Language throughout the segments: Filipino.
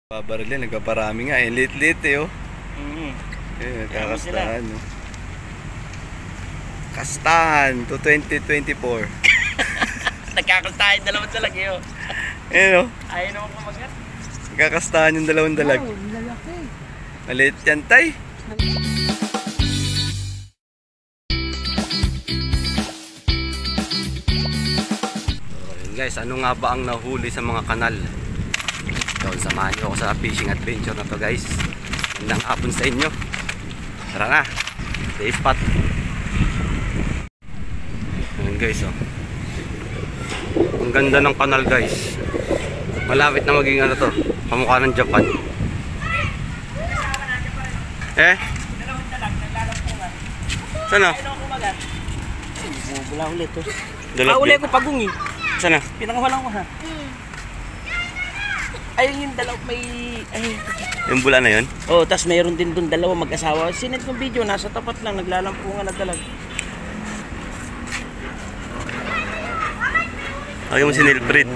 Babaril yan, nagpaparami nga eh. Lit-lit eh oh. Kakastahan oh. Kastahan to 2024. Nagkakastahan dalawang dalag eh oh. Ayun oh. Ayaw naman kumagat. Nagkakastahan yung dalawang dalag. Wow, lalaki. Maliit yan tay. So, guys, ano nga ba ang nahuli sa mga kanal? So, samahan nyo ako sa fishing adventure na to guys. Magandang hapon sa inyo. Tara na, stay spot. Ayan guys oh. Ang ganda ng kanal guys. Malapit na maging ano to, pamukha ng Japan. Eh? Sana? Wala ulit to. Uli ko pagungi. Sana? Pinangawalan ko ha. Ayun yung dalaw may Yung bula na yun? oh, tas mayroon din doon dalawa mag-asawa. Sinend kong video nasa tapat lang naglalampungan na dalag. Lagi mo si Nilbrit.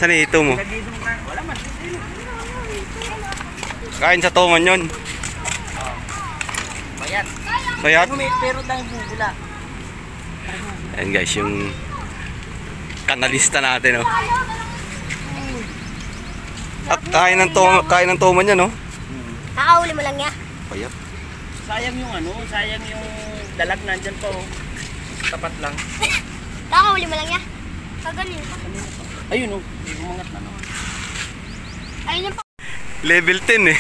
Saan ito mo? Wala man. Kain sa tuman yun. Bayat. Bayat? Pero lang bubula. Ayan guys, yung kanalista natin oh. At kain ng tuman yan oh. Kakauli mo lang niya. Bayat. Sayang yung sayang yung dalag nandyan pa oh. Tapat lang. Kakauli mo lang niya. Kaganin pa. Ayun oh, umangat na naman. Ayun yung pa. Level 10 eh.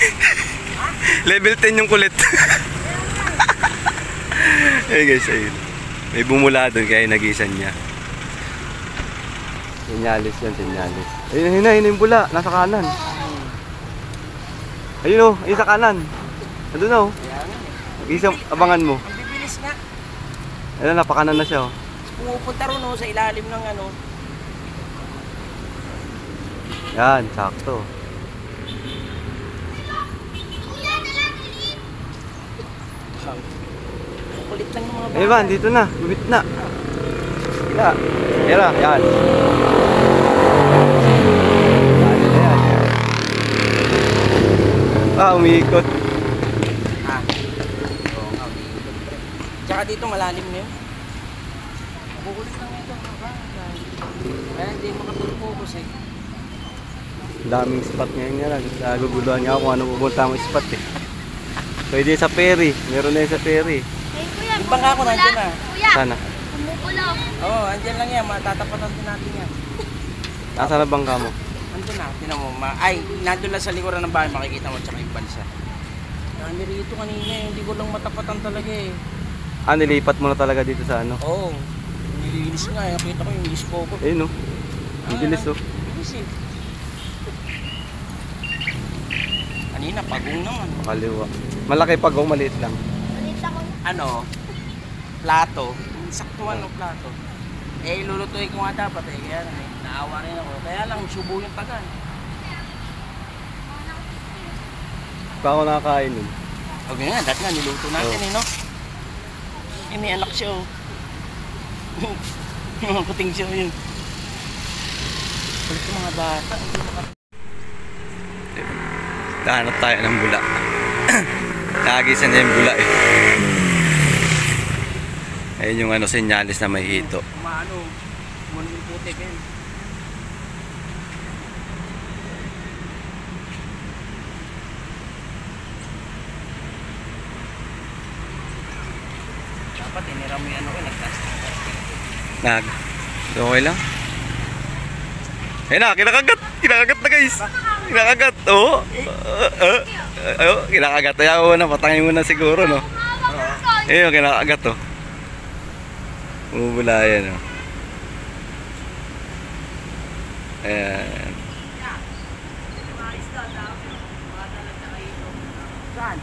Level 10 yung kulit. Ayun guys, ayun. May bumula doon kaya nagisan niya. Sinyalis yan, sinyalis. Ayun, yun yung bula, nasa kanan. Ayun oh, ayun sa kanan. Andun na oh. Isang abangan mo. Ang bibilis nga. Ayun, napakanan na siya oh. Pumupunta ron oh, sa ilalim ng Yan, sakto. Kulit lang ng mga bata. Evan, dito na, gumit na. Tira, tira, yan. Yan. Ah, umiikot. Ah. Oo nga, tsaka dito malalim na yun. Makukulit lang ito. Kaya hindi makapag-focus eh. Daming spot ngayon nga lang. Naguguluhan nga ako kung ano pupunta mo spot eh. Pwede sa ferry. Meron na yun sa ferry. Ay, kuya. Yung bangka ko nandiyan na. Kuya. Sana. Kumupula. Oo, andyan lang yan. Matatapatan din natin yan. Nasaan na bangka mo? Andun na. Tinan mo. Ay, nandun lang sa likuran ng bahay. Makikita mo tsaka yung balsa. Dami rito kanina eh. Hindi ko lang matapatan talaga eh. Ah, nilipat mo na talaga dito sa ano? Oo. Nililis nga. Nakita ko yung ilis ko. Ayun oh. Ang bilis oh. Bilis eh. Kanina, pagong naman. Kaliwa. Malaki pagong, maliit lang. Malit ako. Plato. Saktuhan ng plato. Eh, lulutuin ko nga dapat eh. Kaya naawa rin ako. Kaya lang, subo yung taga. Pa ako nakakain nun. Okay nga, dati nga niluto natin eh, no? Eh, may anak siya oh. Mga kuting siya yun. Kulit yung mga bata. Kahanap tayo ng bula. Nakagisan niya yung bula eh. Ayun yung senyalis na may hito. Maano, muna yung putik eh. Dapat iniram mo yung nag-casting. Okay lang. Ayun na, kinakagat. Kinakagat na guys. Kinakagat. Oo. Kinakagat. Ayaw mo na, patangin mo na siguro no. Ayun, kinakagat oh. Bumubula yan oh. Ayan. Saan?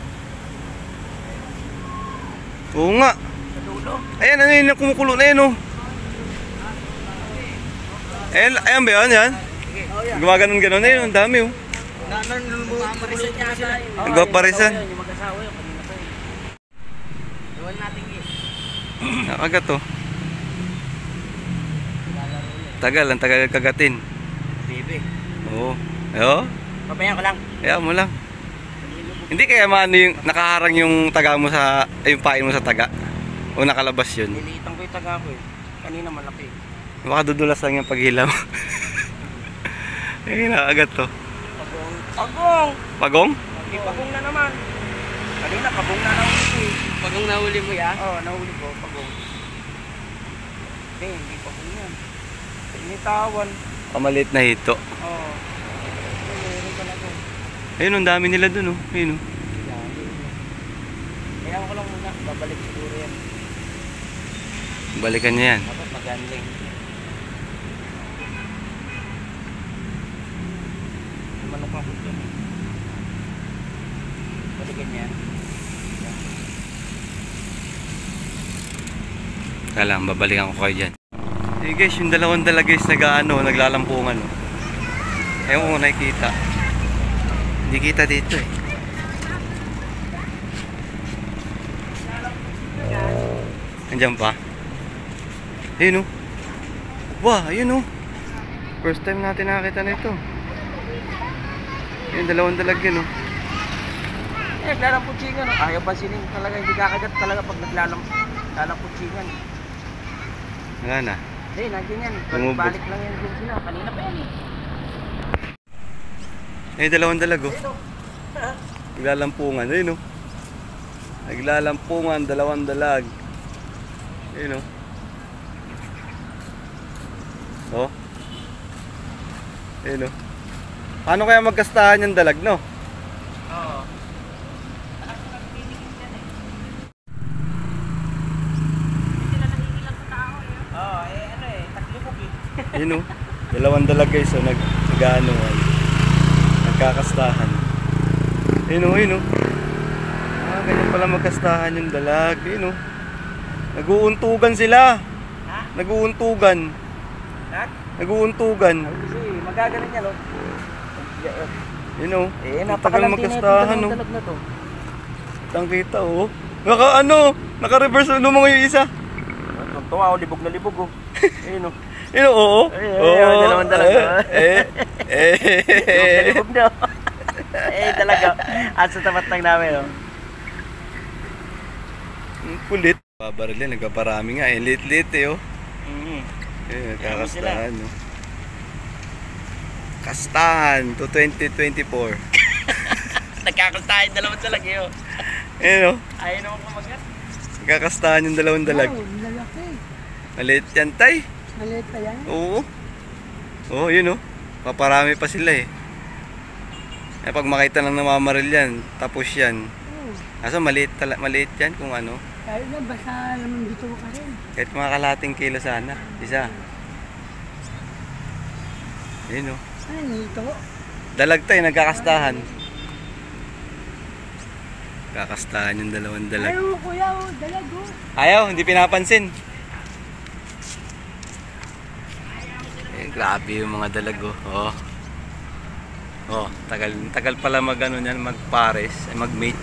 Oo nga. Sa dulo? Ayan, ano yun yung kumukulo na yun oh. Ayan ba yun? Yan? Gumaganon-ganon na yun. Ang dami oh. Nagpaparisan niya sila. Nagpaparisan. Yung mag-asawa yun. Kanina pa eh. Iwan natin eh. Nakagat oh. Tagal, ang tagal kagatin. Bebe. Oo. Ayo. Papayan ko lang. Kaya mo lang. Hindi kaya maano yung nakaharang yung taga mo sa, yung pain mo sa taga. O nakalabas yun. Niliitan ko yung taga ko eh. Kanina malaki. Baka dudulas lang yung paghilaw. Eh, nakagat to. Pagong. Pagong! Pagong? Hindi, pagong na naman. Kanina, pagong na nahuli ko eh. Pagong nahuli mo ya? Oo, nahuli ko. Pagong. Hindi pagong yan. Pinitawan. Pamalit na hito. Oo. Meron talaga. Ayun, ang dami nila dun, oh. Ayun, oh. Kaya ko lang muna. Babalik siguro yan. Balikan niya yan. Dapat mag-handling. Manok ako dyan eh. Balikan niya. Kaya lang, babalikan ko kayo dyan. Eh guys, yung dalawang dala guys, naglalampungan, oh. Ewan ko nakikita. Hindi kita dito eh. Andiyan pa? Ayun, oh. Wah, ayun, oh. First time natin nakakita nito. Yung dalawang dalag yun, oh. Naglalampunsingan, no? Ayaw pansinin talaga, hindi kakagat talaga pag naglalampunsingan. Wala na. Hindi, nandiyan yan. Tumubog. Balik lang yan din sila. Kanina pa yan eh. Eh, dalawang dalag, oh. Naglalampungan, ayun, oh. Naglalampungan, dalawang dalag. Ayun, oh. Oh. Ayun, oh. Paano kaya magkastahan yung dalag, no? Oo. Oo, eh ano eh, taglibog eh. Ayun, oh. Dalawang dalag guys, oh. Nag-ano, ay. Nagkakastahan. Ayun, oh, ayun, oh. Ah, ganyan pala magkastahan yung dalag. Ayun, oh. Nag-uuntugan sila. Ha? Nag-uuntugan. Ha? Nag-uuntugan. Kasi magagaling yan, oh. Yun, oh. Eh, Ang tagal napakalandi na magkastahan, itong oh. dalag na to. Tang kita, oh. Naka-reverse mo yung isa. Tuwa, oh, libog na libog, oh. Ayun, oh. Yun, oo. Ayun, dalawang dalag, oh. Libog na, oh. Eh, talaga. At sa tapat lang namin, oh. Ang kulit. Babarilin, nagpaparami nga. Eh, lit-lit, eh, oh. Eh, nagkakastahan, oh. Kastahan to 2024. Nagkakastahin dalawang dalag, eh, oh. Ayun, oh. Ayaw naman kumagat. Nagkakastahan yung dalawang dalag. Lalaki. Maliit yan, tay. Maliit pa yan. Oo. Oo, yun, oh. Paparami pa sila, eh. Eh, pag makita lang namamaril yan, tapos yan. Kaso maliit yan kung ano. Kaya na, basta naman dito ka rin. Kahit mga kalating kilo sana. Isa. Ayun, oh. Ano dito? Dalag tayo, nagkakastahan. Kakastahan yung dalawang dalag. Ayaw mo kuya, oh, dalag, oh. Ayaw, hindi pinapansin. Eh, grabe yung mga dalag, oh. Oh. Oh, tagal pala mag-ano niyan, magpares, ay mag-mate.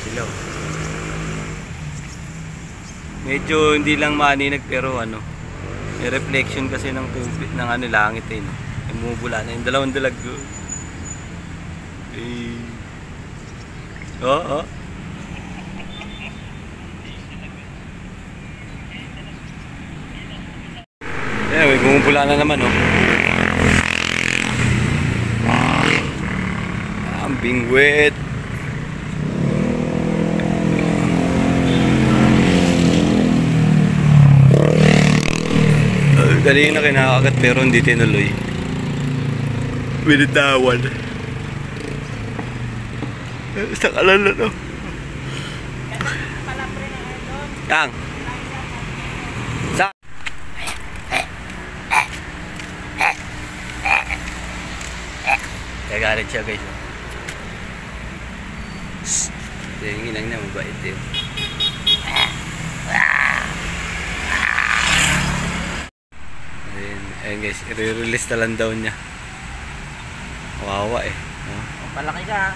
Sila, oh. Medyo hindi lang maninag pero ano, may reflection kasi ng tubig ng ano langit eh, no? Ay bumubula na yung dalawang dalag, oh. Eh. Oh, oh. Yeah, may bumubula na naman, oh. Ang bingwit. Kanina kinakagat pero hindi tinuloy. Binitawan. Sa kalala, no? Yang. Sa. Kagalit siya, guys. Yung inang na mabait yun. Ayun guys, i-release na lang daw niya. Kawawa eh. No? Palaki ka, ha?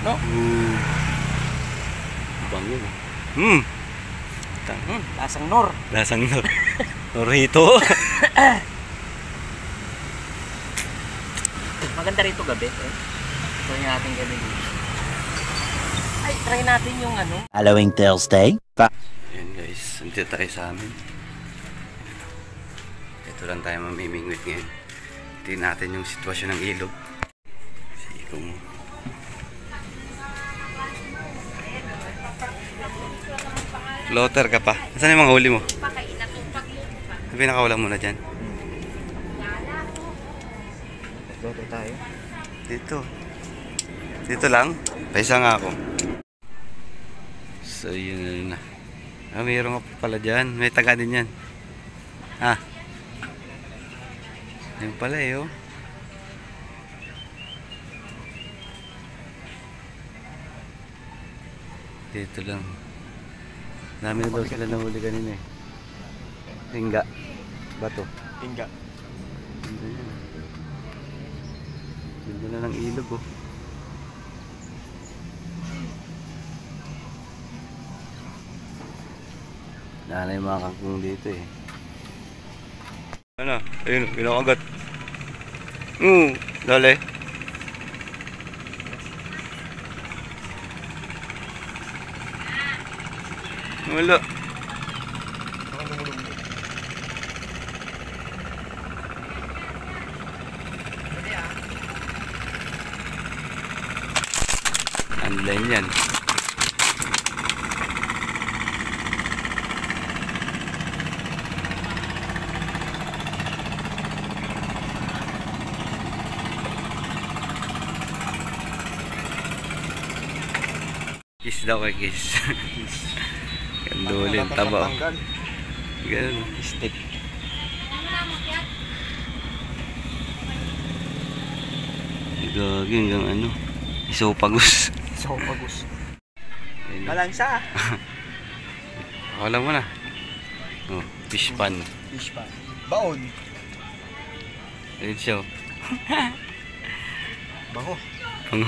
No? Bango. Lasang nor. Lasang nor. Norito. Maganda rito gabi. Eh. Try natin gabi dito. Ay, try natin yung ano. Following Thursday. Ayan guys, nandito tayo sa amin. Ito lang tayo mamimingwit ngayon. Tingnan natin yung sitwasyon ng ilog. Kung floater ka pa. Saan yung mga huli mo? Sabi nakawala muna dyan. Floater tayo. Dito. Dito lang. Paisa nga ako. So yun na. Mayroon ka pala dyan. May taga din yan. Yan pala eh oh. Dito lang. Dami na daw sila nahuli kanina eh. Tingga. Bato. Tingga. Ganda yan. Ganda na ng ilog oh. Dala yung mga kangkong dito eh. Ano? Ayun, pinakagat. Dali. Wala. Online yan. Kiss daw kay kiss. Gandulin, taba. Ganun. Stick. Gagi hanggang ano. Isopagus. Sopagus. Ayun. Balansa. Wala mo na. Oh, fish pan. Fish pa. Baon. Ayun siya. Oh. Bango. Pang